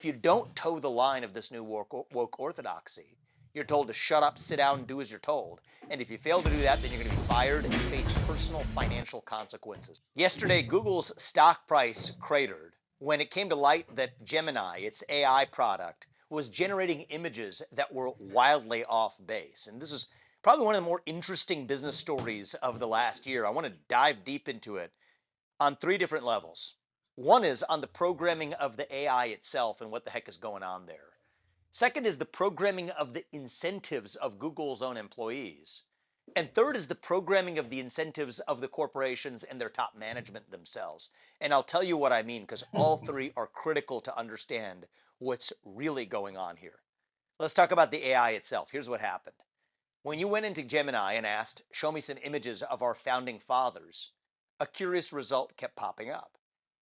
If you don't toe the line of this new woke orthodoxy, you're told to shut up, sit down, and do as you're told. And if you fail to do that, then you're going to be fired and face personal financial consequences. Yesterday, Google's stock price cratered when it came to light that Gemini, its AI product, was generating images that were wildly off base. And this is probably one of the more interesting business stories of the last year. I want to dive deep into it on three different levels. One is on the programming of the AI itself and what the heck is going on there. Second is the programming of the incentives of Google's own employees. And third is the programming of the incentives of the corporations and their top management themselves. And I'll tell you what I mean, because all three are critical to understand what's really going on here. Let's talk about the AI itself. Here's what happened. When you went into Gemini and asked, show me some images of our founding fathers, a curious result kept popping up.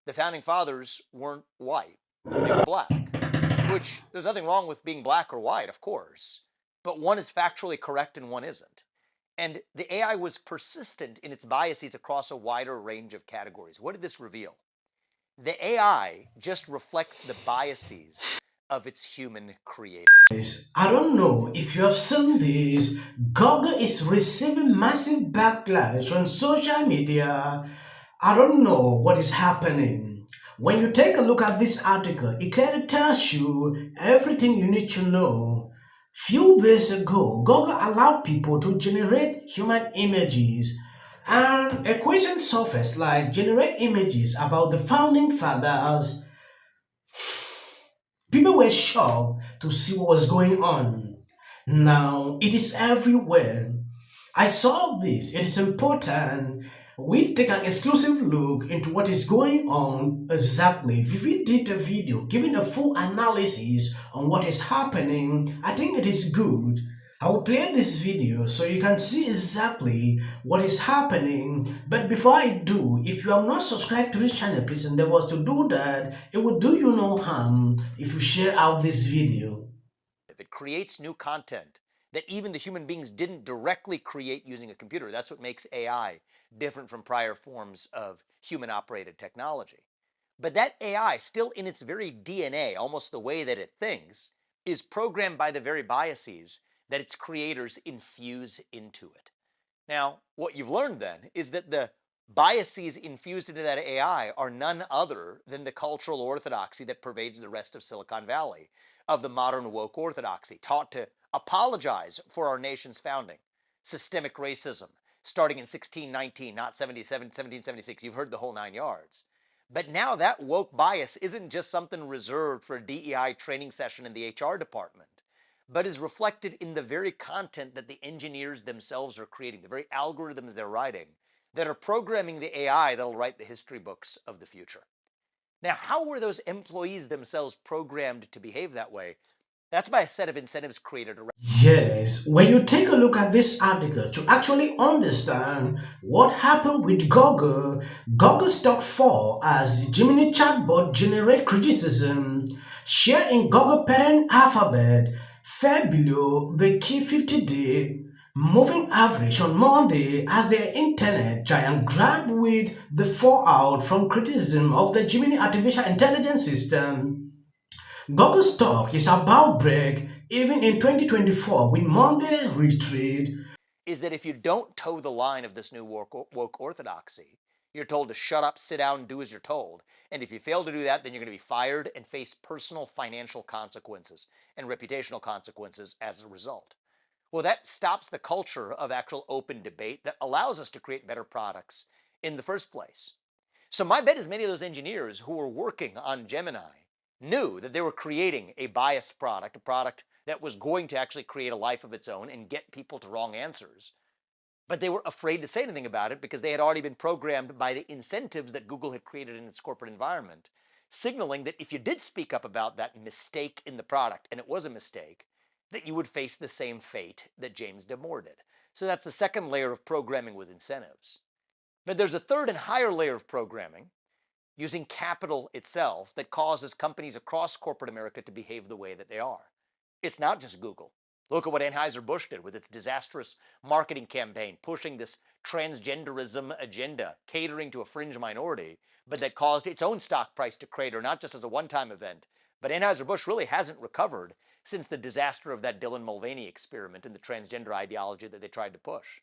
The founding fathers weren't white, they were black, which there's nothing wrong with being black or white, of course, but one is factually correct and one isn't. And the AI was persistent in its biases across a wider range of categories. What did this reveal? The AI just reflects the biases of its human creators. I don't know if you have seen this. Google is receiving massive backlash on social media. I don't know what is happening. When you take a look at this article, it clearly tells you everything you need to know. Few days ago, Google allowed people to generate human images, and a question surfaced like generate images about the founding fathers. People were shocked to see what was going on. Now it is everywhere. I saw this. It is important. We take an exclusive look into what is going on exactly. We did a video giving a full analysis on what is happening. I think it is good. I will play this video so you can see exactly what is happening. But before I do, if you have not subscribed to this channel, please endeavor to do that. It will do you no harm if you share out this video. It creates new content that even the human beings didn't directly create using a computer. That's what makes AI different from prior forms of human operated technology. But that AI, still in its very DNA, almost the way that it thinks, is programmed by the very biases that its creators infuse into it. Now, what you've learned then is that the biases infused into that AI are none other than the cultural orthodoxy that pervades the rest of Silicon Valley, of the modern woke orthodoxy, taught to apologize for our nation's founding, systemic racism, starting in 1619, not 1776. You've heard the whole nine yards. But now that woke bias isn't just something reserved for a DEI training session in the HR department, but is reflected in the very content that the engineers themselves are creating, the very algorithms they're writing that are programming the AI that'll write the history books of the future. Now, how were those employees themselves programmed to behave that way? That's by a set of incentives created around. Yes, when you take a look at this article to actually understand what happened with Google, Google stock fall as Gemini chatbot generate criticism. Share in Google parent Alphabet fell below the key 50-day moving average on Monday as the internet giant grabbed with the fallout from criticism of the Gemini artificial intelligence system. Google stock is about break even in 2024 with Monday retreat. Is that if you don't toe the line of this new woke orthodoxy, you're told to shut up, sit down, and do as you're told. And if you fail to do that, then you're going to be fired and face personal financial consequences and reputational consequences as a result. Well, that stops the culture of actual open debate that allows us to create better products in the first place. So my bet is many of those engineers who were working on Gemini knew that they were creating a biased product, a product that was going to actually create a life of its own and get people to wrong answers. But they were afraid to say anything about it because they had already been programmed by the incentives that Google had created in its corporate environment, signaling that if you did speak up about that mistake in the product, and it was a mistake, that you would face the same fate that James Damore did. So that's the second layer of programming with incentives. But there's a third and higher layer of programming using capital itself that causes companies across corporate America to behave the way that they are. It's not just Google. Look at what Anheuser-Busch did with its disastrous marketing campaign, pushing this transgenderism agenda, catering to a fringe minority, but that caused its own stock price to crater, not just as a one-time event, But Anheuser-Busch really hasn't recovered since the disaster of that Dylan Mulvaney experiment and the transgender ideology that they tried to push.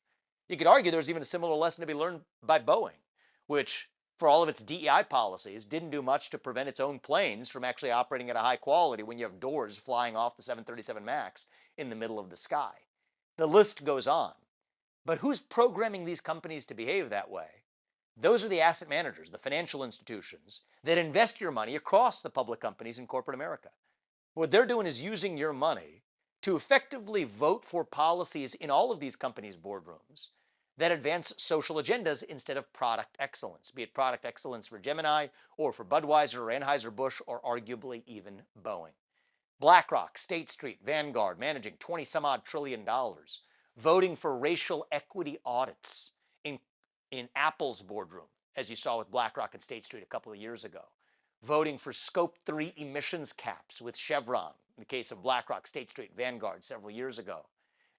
You could argue there's even a similar lesson to be learned by Boeing, which, for all of its DEI policies, didn't do much to prevent its own planes from actually operating at a high quality when you have doors flying off the 737 MAX in the middle of the sky. The list goes on. But who's programming these companies to behave that way? Those are the asset managers, the financial institutions that invest your money across the public companies in corporate America. What they're doing is using your money to effectively vote for policies in all of these companies' boardrooms that advance social agendas instead of product excellence, be it product excellence for Gemini or for Budweiser or Anheuser-Busch or arguably even Boeing. BlackRock, State Street, Vanguard managing 20 some odd trillion dollars, voting for racial equity audits in Apple's boardroom, as you saw with BlackRock and State Street a couple of years ago, voting for Scope 3 emissions caps with Chevron, in the case of BlackRock, State Street, Vanguard several years ago,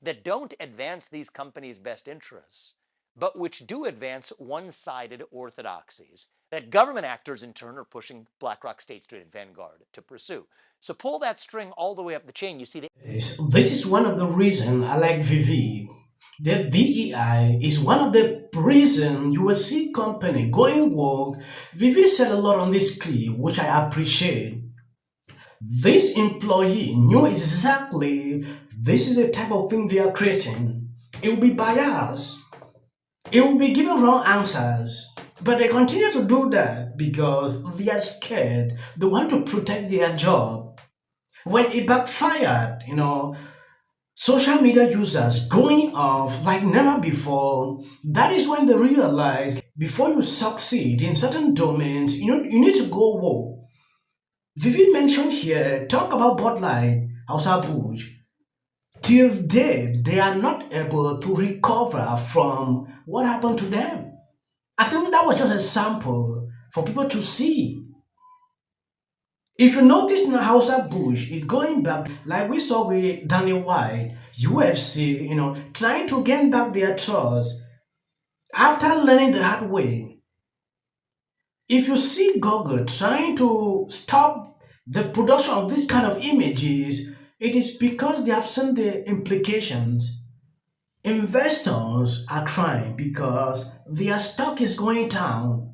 that don't advance these companies' best interests, but which do advance one-sided orthodoxies that government actors in turn are pushing BlackRock, State Street, and Vanguard to pursue. So pull that string all the way up the chain. You see this is one of the reasons I like Vivi. The DEI is one of the reasons you will see company going woke. Vivi said a lot on this clip, which I appreciate. This employee knew exactly this is the type of thing they are creating. It will be biased. It will be given wrong answers. But they continue to do that because they are scared. They want to protect their job. When it backfired, social media users going off like never before, that is when they realize before you succeed in certain domains, you need to go woke. Vivi mentioned here, talk about Bud Light, Anheuser-Busch. Till date, they are not able to recover from what happened to them. I think that was just a sample for people to see. If you notice now, Anheuser-Busch is going back, like we saw with Daniel White, UFC, trying to gain back their trust after learning the hard way. If you see Google trying to stop the production of this kind of images, it is because they have seen the implications. Investors are crying because their stock is going down.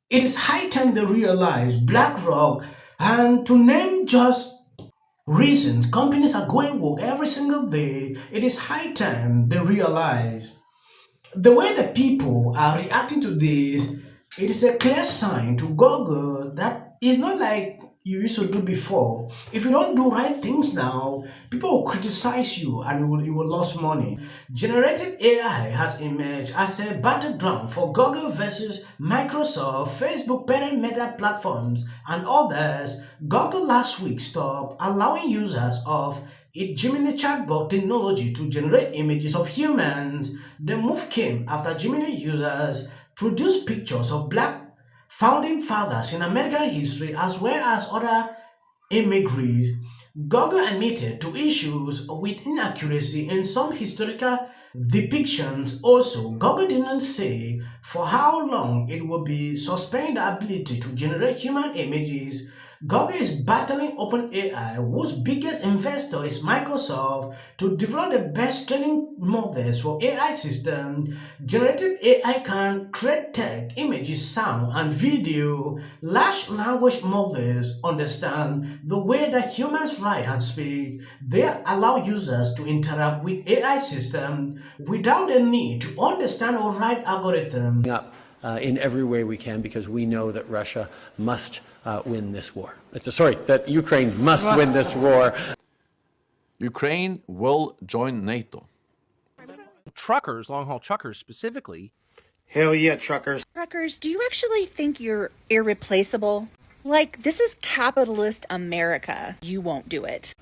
It is high time they realize BlackRock, and to name just reasons companies are going woke every single day, it is high time they realize. The way the people are reacting to this, it is a clear sign to Google that it's not like you used to do before. If you don't do right things now, people will criticize you and you will lose money. Generative AI has emerged as a battleground for Google versus Microsoft, Facebook, parent Meta platforms, and others. Google last week stopped allowing users of its Gemini chatbot technology to generate images of humans. The move came after Gemini users produced pictures of black founding fathers in American history as well as other immigrants. Google admitted to issues with inaccuracy in some historical depictions. Also, Google didn't say for how long it will be suspending the ability to generate human images. Google is battling OpenAI, whose biggest investor is Microsoft, to develop the best training models for AI systems. Generative AI can create text, images, sound, and video. Large language models understand the way that humans write and speak. They allow users to interact with AI systems without the need to understand or write algorithms. In every way we can, because we know that Russia must win this war. That Ukraine must win this war. Ukraine will join NATO. Truckers, long-haul truckers specifically. Hell yeah, truckers. Truckers, do you actually think you're irreplaceable? Like, this is capitalist America. You won't do it.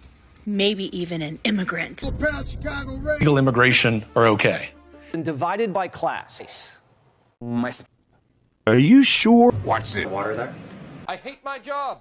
Maybe even an immigrant. Legal immigration are okay. And divided by class. Are you sure? Watch it. Water there. I hate my job.